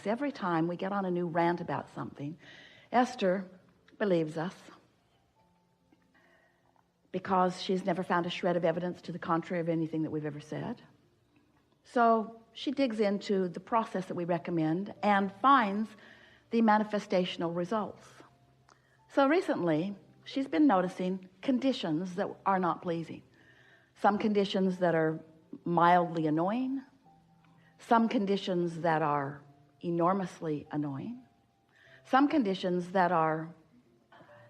Every time we get on a new rant about something, Esther believes us because she's never found a shred of evidence to the contrary of anything that we've ever said. So she digs into the process that we recommend and finds the manifestational results. So recently, she's been noticing conditions that are not pleasing. Some conditions that are mildly annoying, some conditions that are enormously annoying, some conditions that are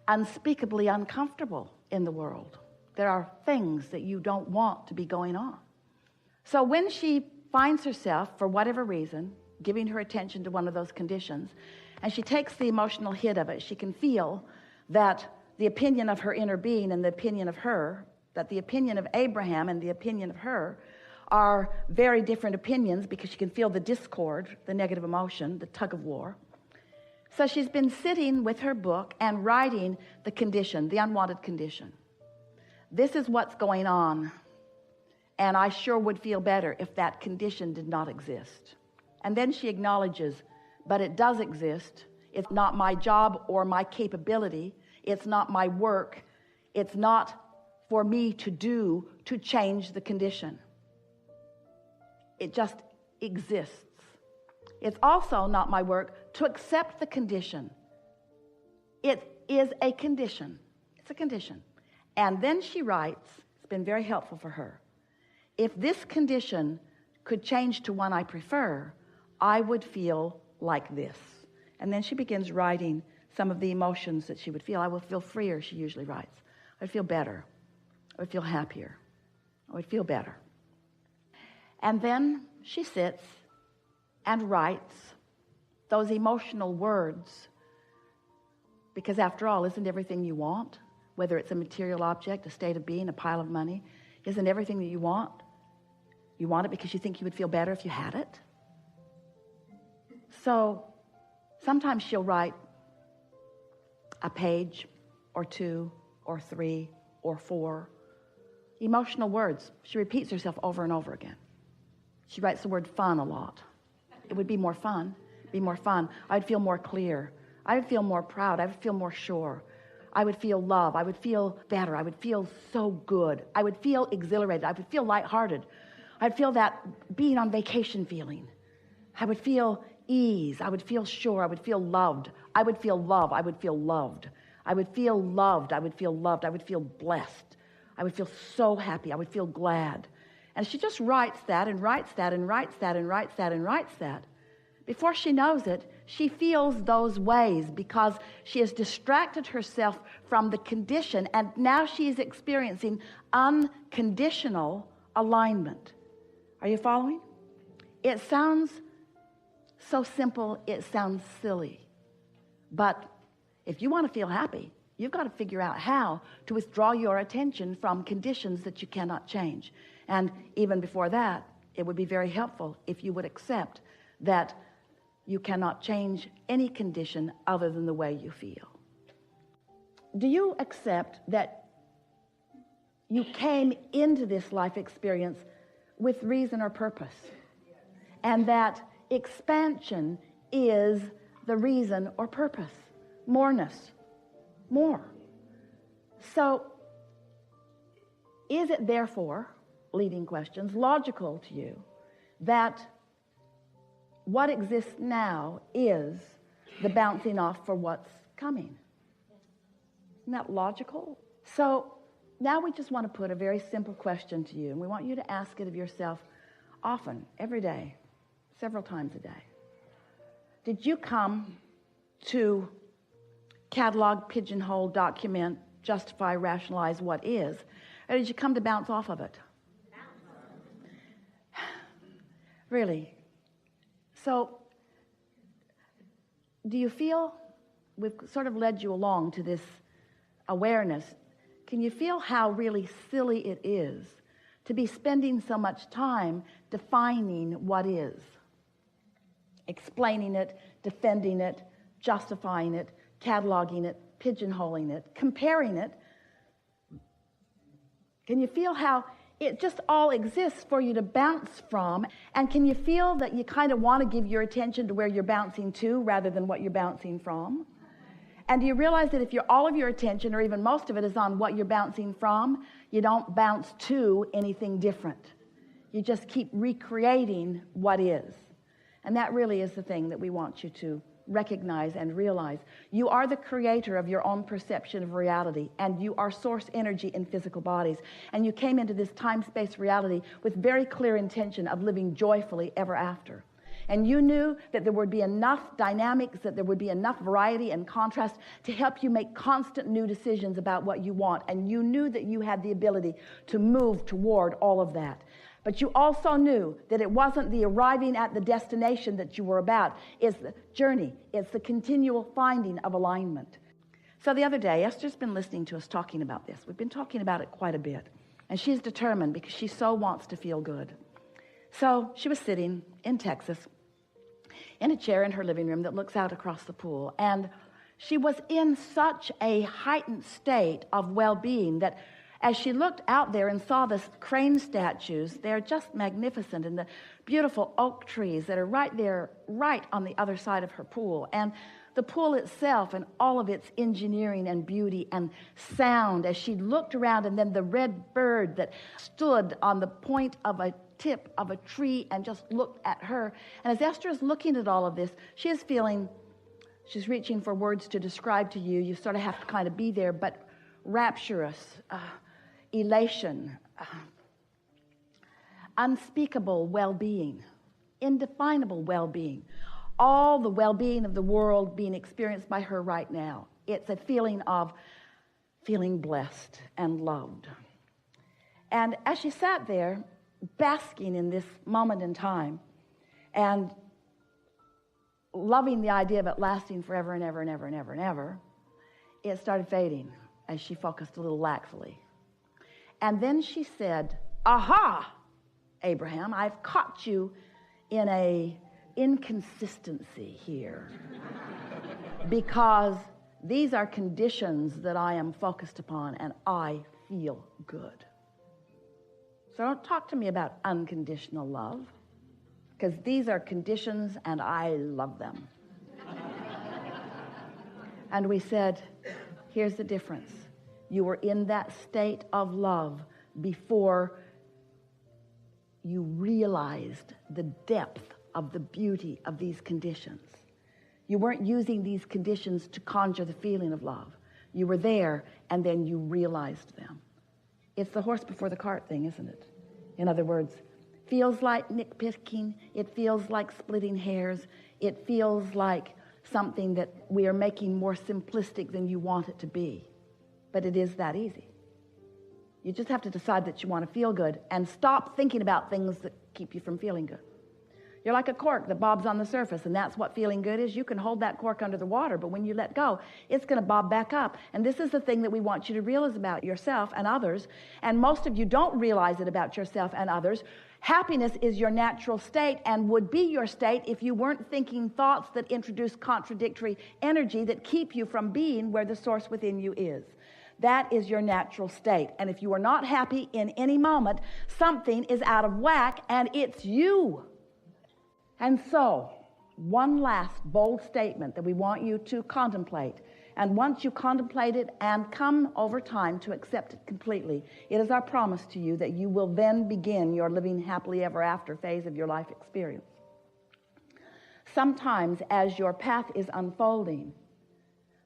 unspeakably uncomfortable in the world. There are things that you don't want to be going on. So when she finds herself, for whatever reason, giving her attention to one of those conditions, and she takes the emotional hit of it, she can feel that the opinion of her inner being and the opinion of her, that the opinion of Abraham and the opinion of her are very different opinions, because she can feel the discord, the negative emotion, the tug of war. So she's been sitting with her book and writing the condition, the unwanted condition. This is what's going on, and I sure would feel better if that condition did not exist. And then she acknowledges, but it does exist. It's not my job or my capability. It's not my work. It's not for me to do to change the condition. It just exists. It's also not my work to accept the condition. It is a condition. It's a condition. And then she writes, it's been very helpful for her, if this condition could change to one I prefer, I would feel like this. And then she begins writing some of the emotions that she would feel. I will feel freer, she usually writes. I would feel better. I would feel happier. I would feel better. And then she sits and writes those emotional words, because after all, isn't everything you want, whether it's a material object, a state of being, a pile of money, isn't everything that you want it because you think you would feel better if you had it? So sometimes she'll write a page or two or three or four emotional words. She repeats herself over and over again. She writes the word fun a lot. It would be more fun. Be more fun. I'd feel more clear. I would feel more proud. I would feel more sure. I would feel love. I would feel better. I would feel so good. I would feel exhilarated. I would feel lighthearted. I'd feel that being on vacation feeling. I would feel ease. I would feel sure. I would feel loved. I would feel love. I would feel loved. I would feel loved. I would feel loved. I would feel blessed. I would feel so happy. I would feel glad. And she just writes that and writes that and writes that and writes that and writes that. Before she knows it, she feels those ways because she has distracted herself from the condition, and now she is experiencing unconditional alignment. Are you following? It sounds so simple, it sounds silly. But if you want to feel happy, you've got to figure out how to withdraw your attention from conditions that you cannot change. And even before that, it would be very helpful if you would accept that you cannot change any condition other than the way you feel. Do you accept that you came into this life experience with reason or purpose? And that expansion is the reason or purpose? Moreness. More. So, is it therefore, leading questions, logical to you that what exists now is the bouncing off for what's coming? Isn't that logical? So now we just want to put a very simple question to you, and we want you to ask it of yourself often, every day, several times a day. Did you come to catalog, pigeonhole, document, justify, rationalize what is, or did you come to bounce off of it? Really? So, do you feel, we've sort of led you along to this awareness, can you feel how really silly it is to be spending so much time defining what is? Explaining it, defending it, justifying it, cataloging it, pigeonholing it, comparing it. Can you feel how It just all exists for you to bounce from. And can you feel that you kind of want to give your attention to where you're bouncing to rather than what you're bouncing from? And do you realize that if all of your attention, or even most of it, is on what you're bouncing from, you don't bounce to anything different. You just keep recreating what is. And that really is the thing that we want you to recognize and realize. You are the creator of your own perception of reality, and you are source energy in physical bodies. And you came into this time-space reality with very clear intention of living joyfully ever after. And you knew that there would be enough dynamics, that there would be enough variety and contrast to help you make constant new decisions about what you want. And you knew that you had the ability to move toward all of that. But you also knew that it wasn't the arriving at the destination that you were about. It's the journey. It's the continual finding of alignment. So the other day, Esther's been listening to us talking about this. We've been talking about it quite a bit. And she's determined because she so wants to feel good. So she was sitting in Texas in a chair in her living room that looks out across the pool. And she was in such a heightened state of well-being that as she looked out there and saw the crane statues, they're just magnificent, and the beautiful oak trees that are right there, right on the other side of her pool, and the pool itself and all of its engineering and beauty and sound as she looked around, and then the red bird that stood on the point of a tip of a tree and just looked at her. And as Esther is looking at all of this, she is feeling, she's reaching for words to describe to you. You sort of have to kind of be there, but rapturous, elation, unspeakable well-being, indefinable well-being, all the well-being of the world being experienced by her right now. It's a feeling of feeling blessed and loved. And as she sat there, basking in this moment in time and loving the idea of it lasting forever and ever and ever and ever and ever, it started fading as she focused a little laxly. And then she said, "Aha, Abraham, I've caught you in a inconsistency here because these are conditions that I am focused upon and I feel good. So don't talk to me about unconditional love, because these are conditions and I love them." And we said, here's the difference. You were in that state of love before you realized the depth of the beauty of these conditions. You weren't using these conditions to conjure the feeling of love. You were there and then you realized them. It's the horse before the cart thing, isn't it? In other words, feels like nitpicking. It feels like splitting hairs. It feels like something that we are making more simplistic than you want it to be. But it is that easy. You just have to decide that you want to feel good and stop thinking about things that keep you from feeling good. You're like a cork that bobs on the surface, and that's what feeling good is. You can hold that cork under the water, but when you let go, it's going to bob back up. And this is the thing that we want you to realize about yourself and others. And most of you don't realize it about yourself and others. Happiness is your natural state and would be your state if you weren't thinking thoughts that introduce contradictory energy that keep you from being where the source within you is. That is your natural state. And if you are not happy in any moment, something is out of whack, and it's you. And so, one last bold statement that we want you to contemplate. And once you contemplate it and come over time to accept it completely, it is our promise to you that you will then begin your living happily ever after phase of your life experience. Sometimes as your path is unfolding,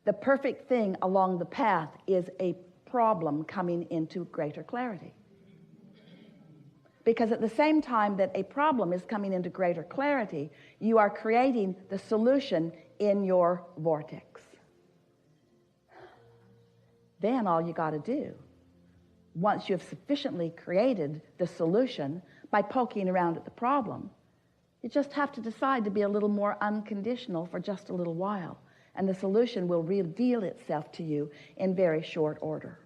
the perfect thing along the path is a problem coming into greater clarity. Because at the same time that a problem is coming into greater clarity, you are creating the solution in your vortex. Then all you got to do, once you have sufficiently created the solution by poking around at the problem, you just have to decide to be a little more unconditional for just a little while. And the solution will reveal itself to you in very short order.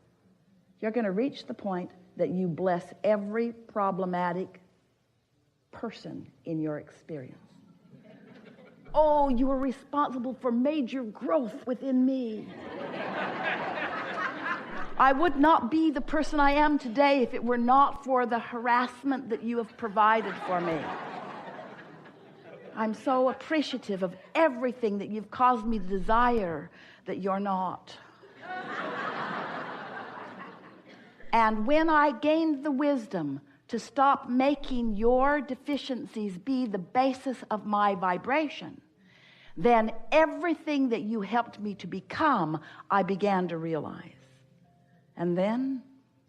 You're going to reach the point that you bless every problematic person in your experience. Oh, you are responsible for major growth within me. I would not be the person I am today if it were not for the harassment that you have provided for me. I'm so appreciative of everything that you've caused me to desire that you're not. And when I gained the wisdom to stop making your deficiencies be the basis of my vibration, then everything that you helped me to become, I began to realize. And then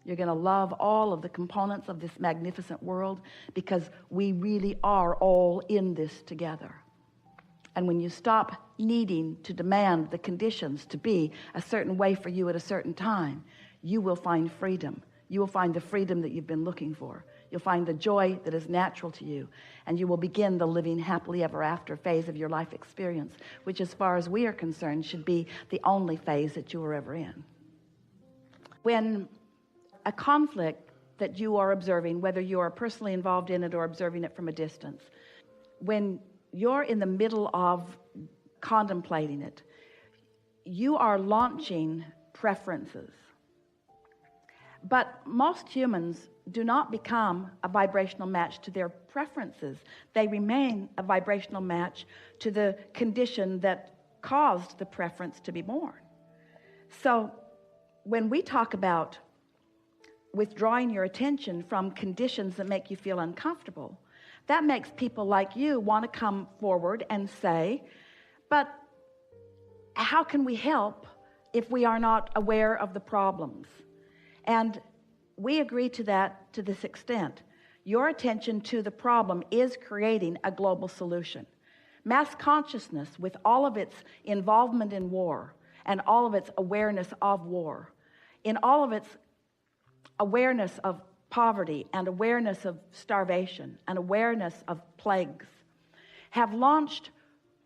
you're going to love all of the components of this magnificent world, because we really are all in this together. And when you stop needing to demand the conditions to be a certain way for you at a certain time, you will find freedom. You will find the freedom that you've been looking for. You'll find the joy that is natural to you, and you will begin the living happily ever after phase of your life experience, which, as far as we are concerned, should be the only phase that you are ever in. When a conflict that you are observing, whether you are personally involved in it or observing it from a distance, when you're in the middle of contemplating it, you are launching preferences. But most humans do not become a vibrational match to their preferences. They remain a vibrational match to the condition that caused the preference to be born. So when we talk about withdrawing your attention from conditions that make you feel uncomfortable, that makes people like you want to come forward and say, but how can we help if we are not aware of the problems? And we agree to that to this extent. Your attention to the problem is creating a global solution. Mass consciousness, with all of its involvement in war and all of its awareness of war, in all of its awareness of poverty and awareness of starvation and awareness of plagues, have launched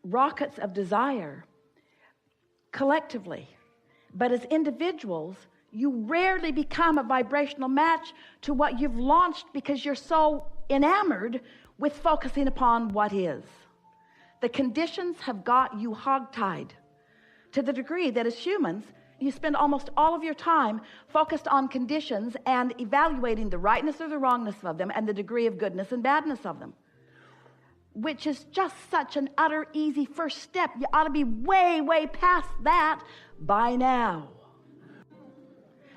rockets of desire collectively. But as individuals, you rarely become a vibrational match to what you've launched, because you're so enamored with focusing upon what is. The conditions have got you hogtied to the degree that as humans, you spend almost all of your time focused on conditions and evaluating the rightness or the wrongness of them and the degree of goodness and badness of them, which is just such an utter easy first step. You ought to be way, way past that by now.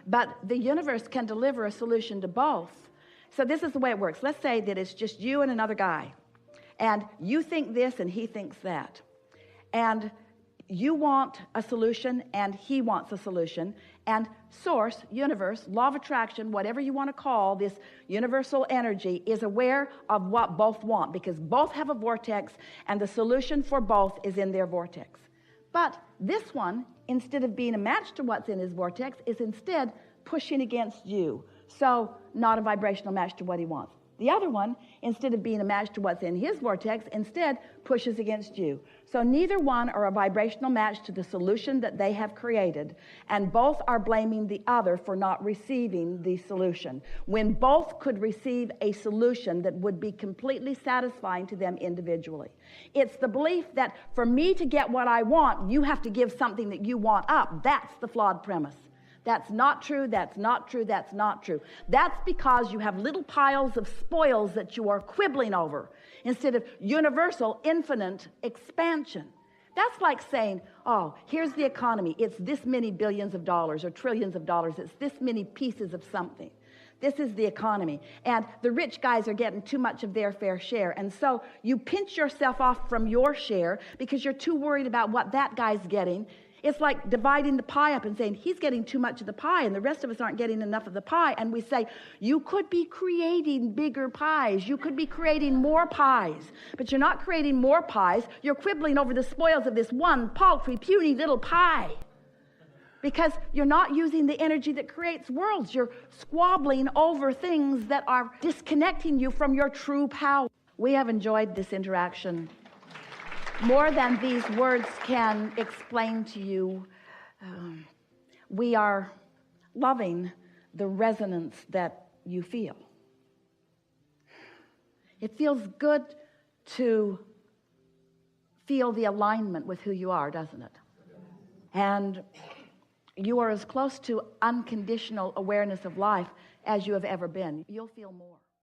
But the universe can deliver a solution to both. So this is the way it works. Let's say that it's just you and another guy, and you think this and he thinks that, and you want a solution and he wants a solution, and source, universe, law of attraction, whatever you want to call this universal energy, is aware of what both want, because both have a vortex and the solution for both is in their vortex. But this one, instead of being a match to what's in his vortex, is instead pushing against you. So not a vibrational match to what he wants. The other one, instead of being a match to what's in his vortex, instead pushes against you. So neither one are a vibrational match to the solution that they have created, and both are blaming the other for not receiving the solution, when both could receive a solution that would be completely satisfying to them individually. It's the belief that for me to get what I want, you have to give something that you want up. That's the flawed premise. That's not true, that's not true, that's not true. That's because you have little piles of spoils that you are quibbling over instead of universal, infinite expansion. That's like saying, oh, here's the economy. It's this many billions of dollars or trillions of dollars. It's this many pieces of something. This is the economy. And the rich guys are getting too much of their fair share. And so you pinch yourself off from your share because you're too worried about what that guy's getting. It's like dividing the pie up and saying, he's getting too much of the pie and the rest of us aren't getting enough of the pie. And we say, you could be creating bigger pies. You could be creating more pies. But you're not creating more pies. You're quibbling over the spoils of this one paltry, puny little pie. Because you're not using the energy that creates worlds. You're squabbling over things that are disconnecting you from your true power. We have enjoyed this interaction more than these words can explain to you. We are loving the resonance that you feel. It feels good to feel the alignment with who you are, doesn't it? And You are as close to unconditional awareness of life as you have ever been. You'll feel more.